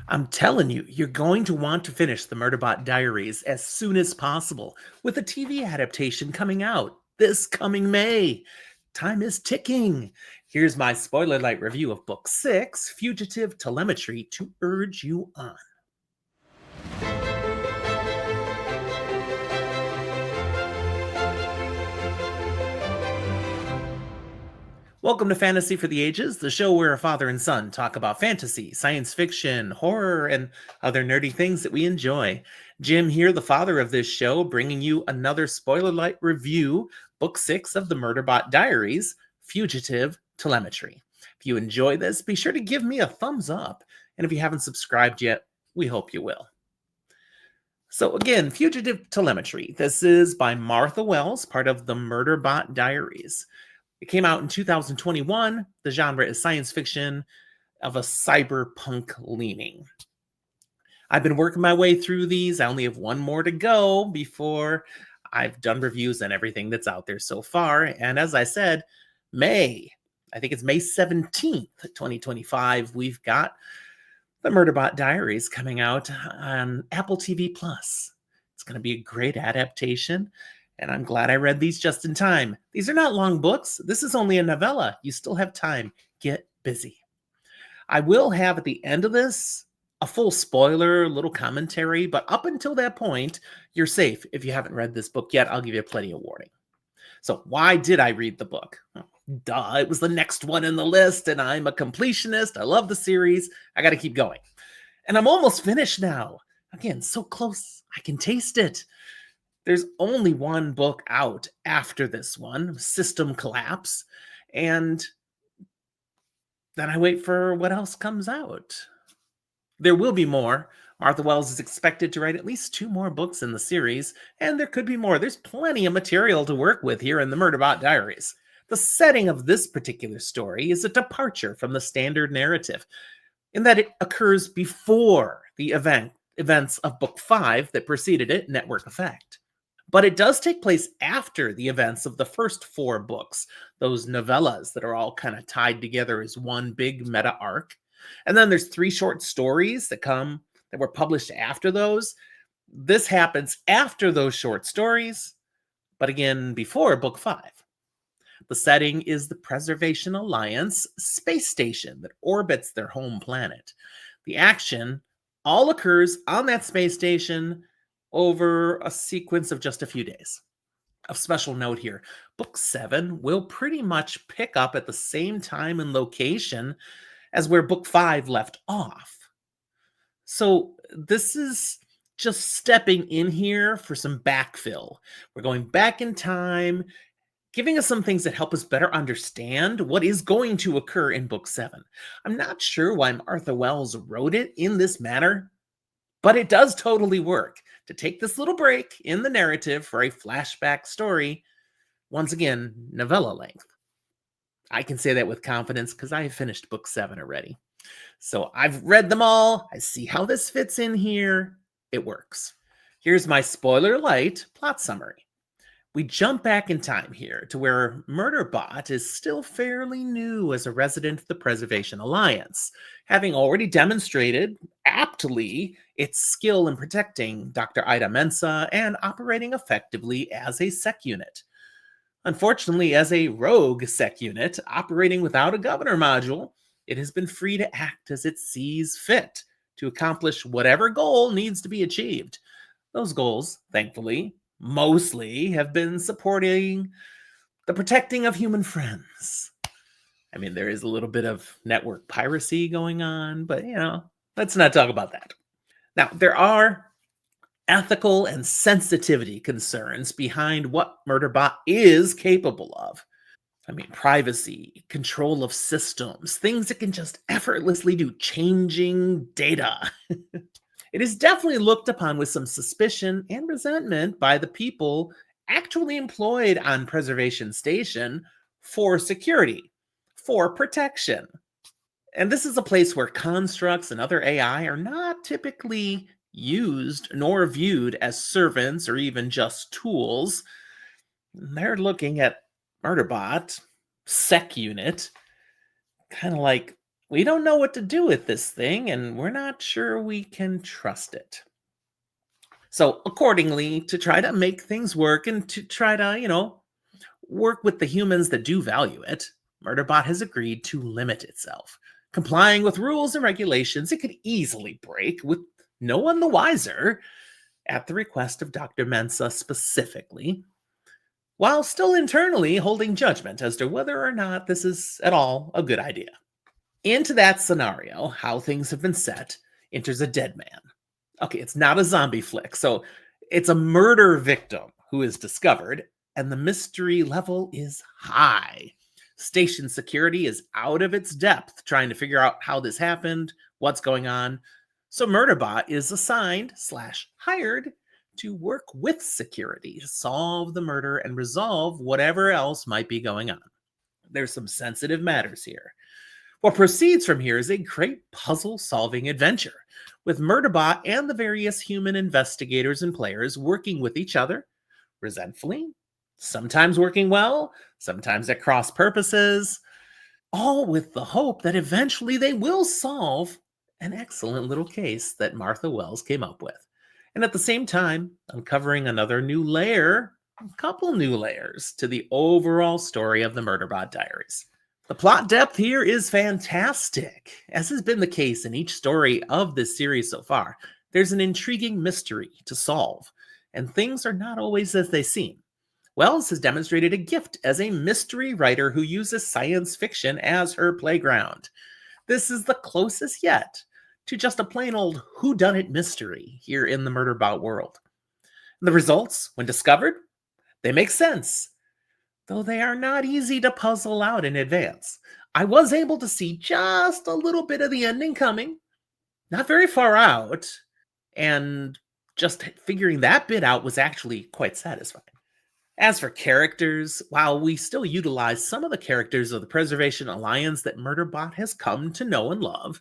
I'm telling you, you're going to want to finish the Murderbot Diaries as soon as possible, with a TV adaptation coming out this coming May. Time is ticking. Here's my spoiler-light review of Book 6, Fugitive Telemetry, to urge you on. Welcome to Fantasy for the Ages, the show where a father and son talk about fantasy, science fiction, horror, and other nerdy things that we enjoy. Jim here, the father of this show, bringing you another spoiler-light review, Book 6 of the Murderbot Diaries, Fugitive Telemetry. If you enjoy this, be sure to give me a thumbs up, and if you haven't subscribed yet, we hope you will. So again, Fugitive Telemetry. This is by Martha Wells, part of the Murderbot Diaries. It came out in 2021. The genre is science fiction of a cyberpunk leaning. I've been working my way through these. I only have one more to go before I've done reviews on everything that's out there so far. And as I said, I think it's May 17th, 2025, we've got the Murderbot Diaries coming out on Apple TV Plus. It's going to be a great adaptation. And I'm glad I read these just in time. These are not long books. This is only a novella. You still have time. Get busy. I will have at the end of this a full spoiler, little commentary, but up until that point, you're safe. If you haven't read this book yet, I'll give you plenty of warning. So why did I read the book? Duh, it was the next one in the list, and I'm a completionist. I love the series. I got to keep going. And I'm almost finished now. Again, so close. I can taste it. There's only one book out after this one, System Collapse, and then I wait for what else comes out. There will be more. Martha Wells is expected to write at least 2 more books in the series, and there could be more. There's plenty of material to work with here in the Murderbot Diaries. The setting of this particular story is a departure from the standard narrative, in that it occurs before the events of Book 5 that preceded it, Network Effect. But it does take place after the events of the first 4 books, those novellas that are all kind of tied together as one big meta arc. And then there's 3 short stories that were published after those. This happens after those short stories, but again, before Book 5. The setting is the Preservation Alliance space station that orbits their home planet. The action all occurs on that space station over a sequence of just a few days. Of special note here, Book 7 will pretty much pick up at the same time and location as where Book 5 left off. So this is just stepping in here for some backfill. We're going back in time, giving us some things that help us better understand what is going to occur in Book 7. I'm not sure why Martha Wells wrote it in this manner, but it does totally work to take this little break in the narrative for a flashback story, once again, novella length. I can say that with confidence because I have finished Book 7 already. So I've read them all. I see how this fits in here. It works. Here's my spoiler-light plot summary. We jump back in time here to where Murderbot is still fairly new as a resident of the Preservation Alliance, having already demonstrated, aptly, its skill in protecting Dr. Ida Mensa and operating effectively as a sec unit. Unfortunately, as a rogue sec unit operating without a governor module, it has been free to act as it sees fit to accomplish whatever goal needs to be achieved. Those goals, thankfully, mostly have been supporting the protecting of human friends. I mean, there is a little bit of network piracy going on, but, let's not talk about that. Now, there are ethical and sensitivity concerns behind what Murderbot is capable of. I mean, privacy, control of systems, things it can just effortlessly do, changing data. It is definitely looked upon with some suspicion and resentment by the people actually employed on Preservation Station for security, for protection. And this is a place where constructs and other AI are not typically used nor viewed as servants or even just tools. They're looking at Murderbot, sec unit, kind of like We don't know what to do with this thing, and we're not sure we can trust it. So, accordingly, to try to make things work and to try to, work with the humans that do value it, Murderbot has agreed to limit itself, complying with rules and regulations it could easily break with no one the wiser, at the request of Dr. Mensa specifically, while still internally holding judgment as to whether or not this is at all a good idea. Into that scenario, how things have been set, enters a dead man. Okay, it's not a zombie flick, so it's a murder victim who is discovered, and the mystery level is high. Station security is out of its depth trying to figure out how this happened, what's going on. So Murderbot is assigned slash hired to work with security to solve the murder and resolve whatever else might be going on. There's some sensitive matters here. What proceeds from here is a great puzzle solving adventure, with Murderbot and the various human investigators and players working with each other, resentfully, sometimes working well, sometimes at cross purposes, all with the hope that eventually they will solve an excellent little case that Martha Wells came up with. And at the same time, uncovering another new layer, a couple new layers to the overall story of the Murderbot Diaries. The plot depth here is fantastic. As has been the case in each story of this series so far, there's an intriguing mystery to solve, and things are not always as they seem. Wells has demonstrated a gift as a mystery writer who uses science fiction as her playground. This is the closest yet to just a plain old whodunit mystery here in the Murderbot world. The results, when discovered, they make sense, though they are not easy to puzzle out in advance. I was able to see just a little bit of the ending coming, not very far out, and just figuring that bit out was actually quite satisfying. As for characters, while we still utilize some of the characters of the Preservation Alliance that Murderbot has come to know and love,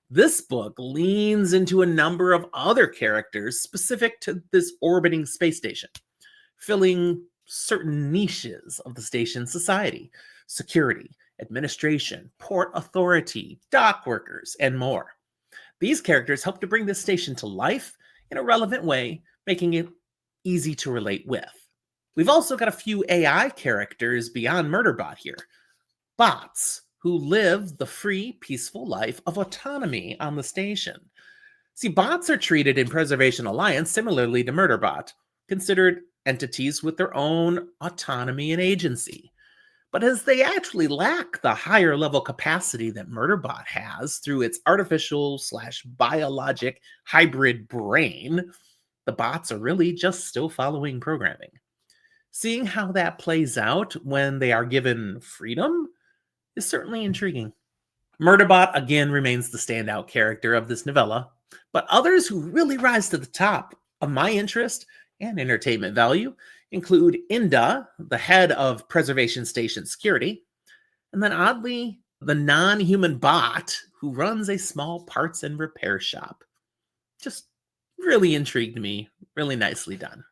this book leans into a number of other characters specific to this orbiting space station, filling certain niches of the station's society, security, administration, port authority, dock workers, and more. These characters help to bring this station to life in a relevant way, making it easy to relate with. We've also got a few AI characters beyond Murderbot here. Bots, who live the free, peaceful life of autonomy on the station. See, bots are treated in Preservation Alliance similarly to Murderbot, considered entities with their own autonomy and agency. But as they actually lack the higher level capacity that Murderbot has through its artificial slash biologic hybrid brain, the bots are really just still following programming. Seeing how that plays out when they are given freedom is certainly intriguing. Murderbot again remains the standout character of this novella, but others who really rise to the top of my interest and entertainment value include Inda, the head of Preservation Station Security, and then oddly, the non-human bot who runs a small parts and repair shop. Just really intrigued me, really nicely done.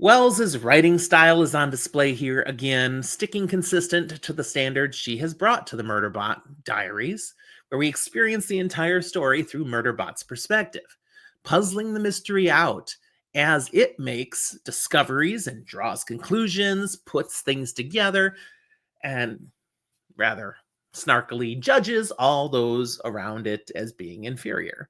Wells's writing style is on display here again, sticking consistent to the standards she has brought to the Murderbot Diaries, where we experience the entire story through Murderbot's perspective, puzzling the mystery out as it makes discoveries and draws conclusions, puts things together, and rather snarkily judges all those around it as being inferior.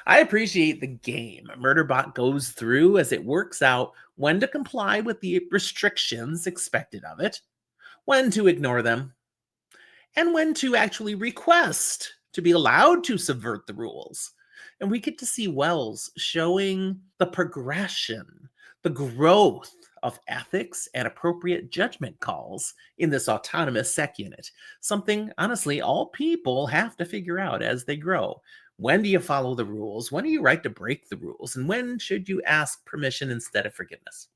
I appreciate the game Murderbot goes through as it works out when to comply with the restrictions expected of it, when to ignore them, and when to actually request to be allowed to subvert the rules. And we get to see Wells showing the progression, the growth of ethics and appropriate judgment calls in this autonomous sec unit. Something, honestly, all people have to figure out as they grow. When do you follow the rules? When are you right to break the rules? And when should you ask permission instead of forgiveness?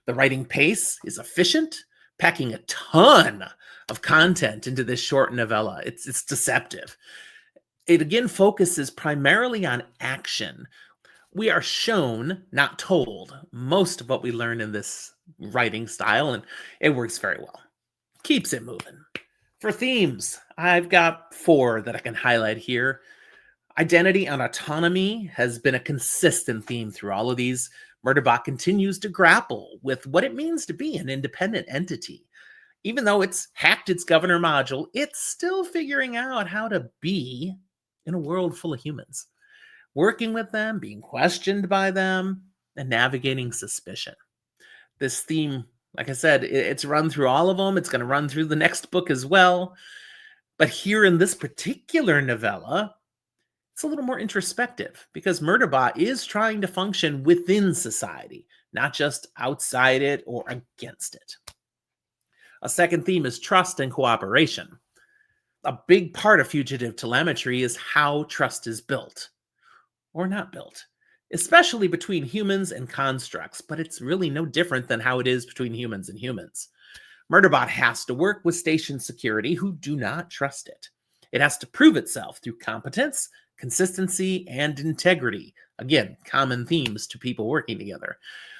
The writing pace is efficient, packing a ton of content into this short novella. It's deceptive. It again focuses primarily on action. We are shown, not told, most of what we learn in this writing style, and it works very well. Keeps it moving. For themes, I've got four that I can highlight here. Identity and autonomy has been a consistent theme through all of these. Murderbot continues to grapple with what it means to be an independent entity. Even though it's hacked its governor module, it's still figuring out how to be in a world full of humans, working with them, being questioned by them, and navigating suspicion. This theme, like I said, it's run through all of them. It's going to run through the next book as well. But here in this particular novella, it's a little more introspective because Murderbot is trying to function within society, not just outside it or against it. A second theme is trust and cooperation. A big part of Fugitive Telemetry is how trust is built or not built, especially between humans and constructs, but it's really no different than how it is between humans and humans. Murderbot has to work with station security who do not trust it. It has to prove itself through competence, consistency, and integrity. Again, common themes to people working together.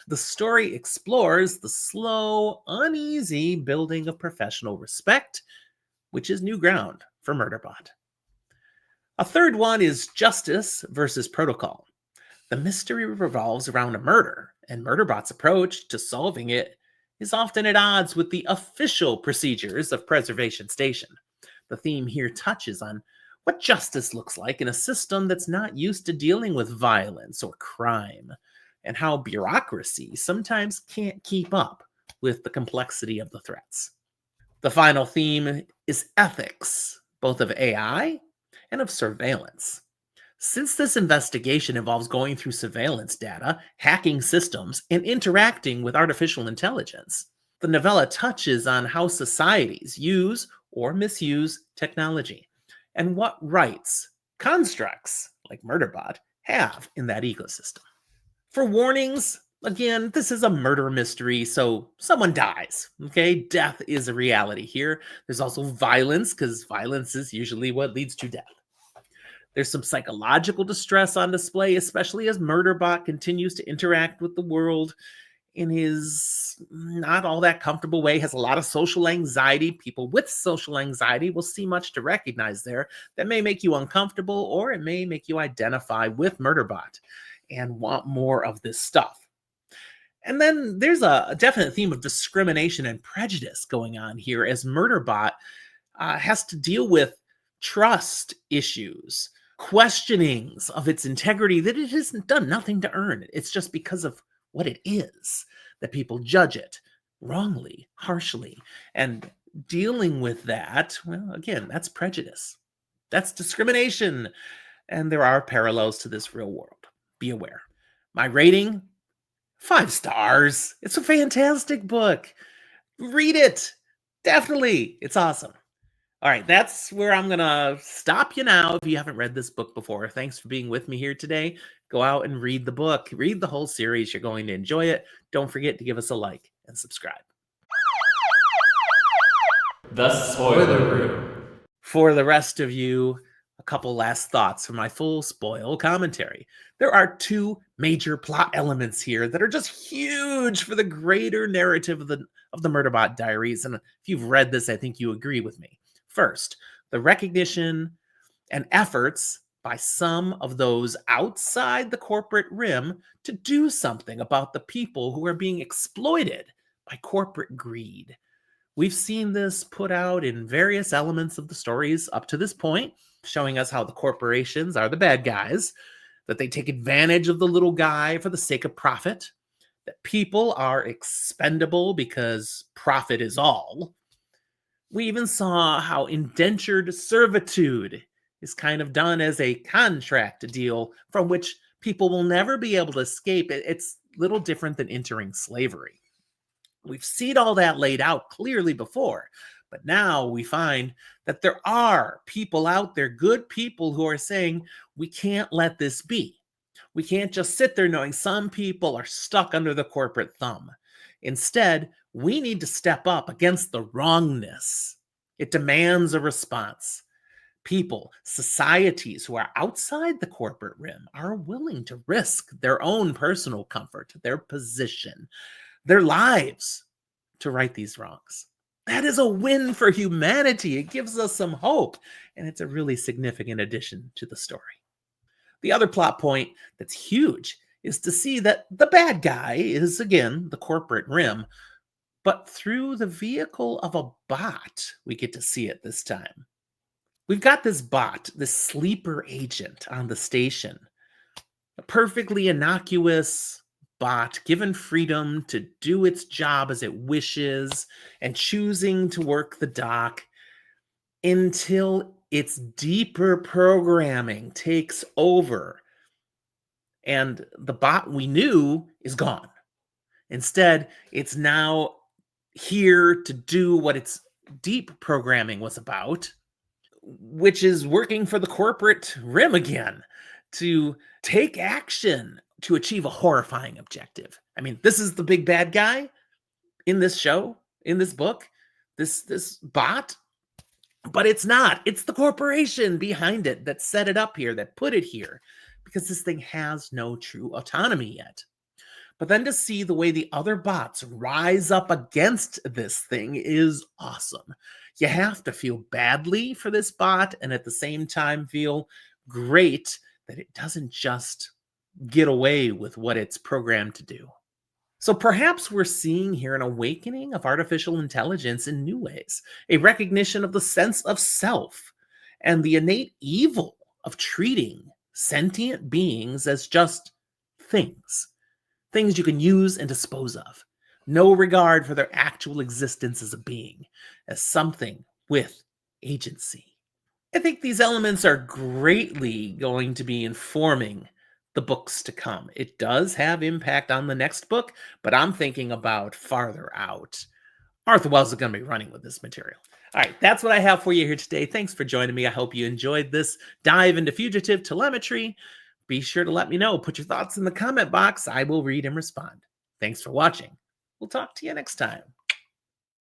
The story explores the slow, uneasy building of professional respect, which is new ground for Murderbot. A third one is justice versus protocol. The mystery revolves around a murder, and Murderbot's approach to solving it is often at odds with the official procedures of Preservation Station. The theme here touches on what justice looks like in a system that's not used to dealing with violence or crime, and how bureaucracy sometimes can't keep up with the complexity of the threats. The final theme is ethics, both of AI and of surveillance. Since this investigation involves going through surveillance data, hacking systems, and interacting with artificial intelligence, the novella touches on how societies use or misuse technology and what rights constructs like Murderbot have in that ecosystem. For warnings, again, this is a murder mystery, so someone dies. Okay, death is a reality here. There's also violence, because violence is usually what leads to death. There's some psychological distress on display, especially as Murderbot continues to interact with the world in his not all that comfortable way, has a lot of social anxiety. People with social anxiety will see much to recognize there that may make you uncomfortable, or it may make you identify with Murderbot and want more of this stuff. And then there's a definite theme of discrimination and prejudice going on here as Murderbot has to deal with trust issues, questionings of its integrity that it hasn't done nothing to earn. It's just because of what it is that people judge it wrongly, harshly. And dealing with that, well, again, that's prejudice. That's discrimination. And there are parallels to this real world. Be aware. My rating, 5 stars. It's a fantastic book. Read it. Definitely. It's awesome. All right, that's where I'm going to stop you now if you haven't read this book before. Thanks for being with me here today. Go out and read the book. Read the whole series. You're going to enjoy it. Don't forget to give us a like and subscribe. The Spoiler Room. For the rest of you, a couple last thoughts for my full spoil commentary. There are 2 major plot elements here that are just huge for the greater narrative of the Murderbot Diaries. And if you've read this, I think you agree with me. First, the recognition and efforts by some of those outside the corporate rim to do something about the people who are being exploited by corporate greed. We've seen this put out in various elements of the stories up to this point, showing us how the corporations are the bad guys, that they take advantage of the little guy for the sake of profit, that people are expendable because profit is all. We even saw how indentured servitude is kind of done as a contract deal from which people will never be able to escape. It's little different than entering slavery. We've seen all that laid out clearly before, but now we find that there are people out there, good people, who are saying, we can't let this be. We can't just sit there knowing some people are stuck under the corporate thumb. Instead, we need to step up against the wrongness. It demands a response. People, societies who are outside the corporate rim are willing to risk their own personal comfort, their position, their lives to right these wrongs. That is a win for humanity. It gives us some hope, and it's a really significant addition to the story. The other plot point that's huge is to see that the bad guy is, again, the corporate rim, but through the vehicle of a bot, we get to see it this time. We've got this bot, this sleeper agent on the station, a perfectly innocuous bot given freedom to do its job as it wishes and choosing to work the dock until its deeper programming takes over and the bot we knew is gone. Instead, it's now here to do what its deep programming was about, which is working for the corporate rim again to take action to achieve a horrifying objective. I mean, this is the big bad guy in this show, in this book, this bot, but it's not. It's the corporation behind it that set it up here, that put it here, because this thing has no true autonomy yet. But then to see the way the other bots rise up against this thing is awesome. You have to feel badly for this bot and at the same time feel great that it doesn't just get away with what it's programmed to do. So perhaps we're seeing here an awakening of artificial intelligence in new ways, a recognition of the sense of self and the innate evil of treating sentient beings as just things you can use and dispose of. No regard for their actual existence as a being, as something with agency. I think these elements are greatly going to be informing the books to come. It does have impact on the next book, but I'm thinking about farther out. Arthur Wells is going to be running with this material. All right, that's what I have for you here today. Thanks for joining me. I hope you enjoyed this dive into Fugitive Telemetry. Be sure to let me know. Put your thoughts in the comment box. I will read and respond. Thanks for watching. We'll talk to you next time.